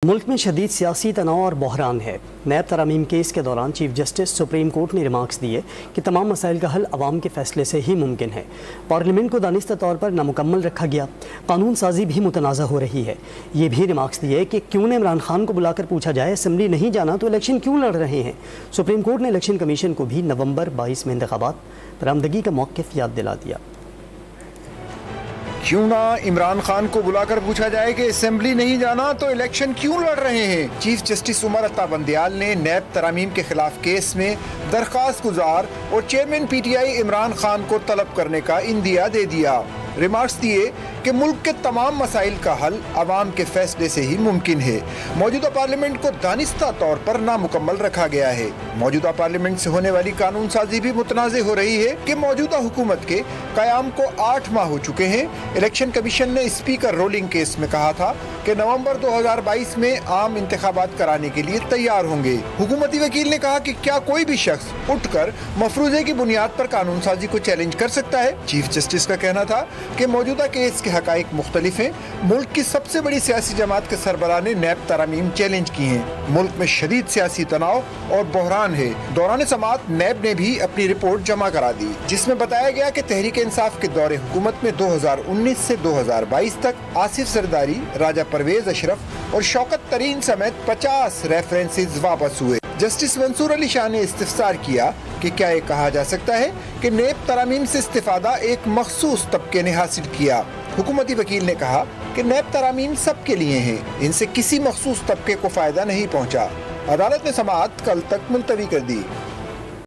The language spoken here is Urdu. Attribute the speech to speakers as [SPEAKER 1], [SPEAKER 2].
[SPEAKER 1] ملک میں شدید سیاسی تناؤ اور بحران ہے۔ نیب ترامیم کیس کے دوران چیف جسٹس سپریم کورٹ نے ریمارکس دیے کہ تمام مسائل کا حل عوام کے فیصلے سے ہی ممکن ہے۔ پارلیمنٹ کو دانستہ طور پر نامکمل رکھا گیا، قانون سازی بھی متنازع ہو رہی ہے۔ یہ بھی ریمارکس دیے کہ کیوں نہ عمران خان کو بلا کر پوچھا جائے اسمبلی نہیں جانا تو الیکشن کیوں لڑ رہے ہیں۔ سپریم کورٹ نے الیکشن کمیشن کو بھی نومبر 22 میں انتخابات برآمدگی کا موقف یاد دلا دیا۔
[SPEAKER 2] کیوں نہ عمران خان کو بلا کر پوچھا جائے کہ اسمبلی نہیں جانا تو الیکشن کیوں لڑ رہے ہیں۔ چیف جسٹس عمر عطا بندیال نے نیب ترامیم کے خلاف کیس میں درخواست گزار اور chairman P T I Imran Khan کو طلب کرنے کا عندیہ دے دیا۔ ریمارکس دیے کہ ملک کے تمام مسائل کا حل عوام کے فیصلے سے ہی ممکن ہے۔ موجودہ پارلیمنٹ کو دانستہ طور پر نامکمل رکھا گیا ہے۔ موجودہ پارلیمنٹ سے ہونے والی قانون سازی بھی متنازع ہو رہی ہے کہ موجودہ حکومت کے قیام کو 8 ماہ ہو چکے ہیں۔ الیکشن کمیشن نے اسپیکر رولنگ کیس میں کہا تھا کہ نومبر 2022 میں عام انتخابات کرانے کے لیے تیار ہوں گے۔ حکومتی وکیل نے کہا کہ کیا کوئی بھی شخص اٹھ کر مفروضے کی بنیاد پر قانون سازی کو چیلنج کر سکتا ہے۔ چیف جسٹس کا کہنا تھا کہ موجودہ کیس کے حقائق مختلف ہیں۔ ملک کی سب سے بڑی سیاسی جماعت کے سربراہ نے نیب ترامیم چیلنج کی ہیں۔ ملک میں شدید سیاسی تناؤ اور بحران ہے۔ دوران سماعت نیب نے بھی اپنی رپورٹ جمع کرا دی، جس میں بتایا گیا کہ تحریک انصاف کے دور حکومت میں 2019 سے 2022 تک آصف زرداری، راجہ پرویز اشرف اور شوکت ترین سمیت 50 ریفرنسز واپس ہوئے۔ جسٹس منصور علی شاہ نے استفسار کیا کہ کیا یہ کہا جا سکتا ہے کہ نیب ترامیم سے استفادہ ایک مخصوص طبقے نے حاصل کیا۔ حکومتی وکیل نے کہا کہ نیب ترامیم سب کے لیے ہیں، ان سے کسی مخصوص طبقے کو فائدہ نہیں پہنچا۔ عدالت نے سماعت کل تک ملتوی کر دی۔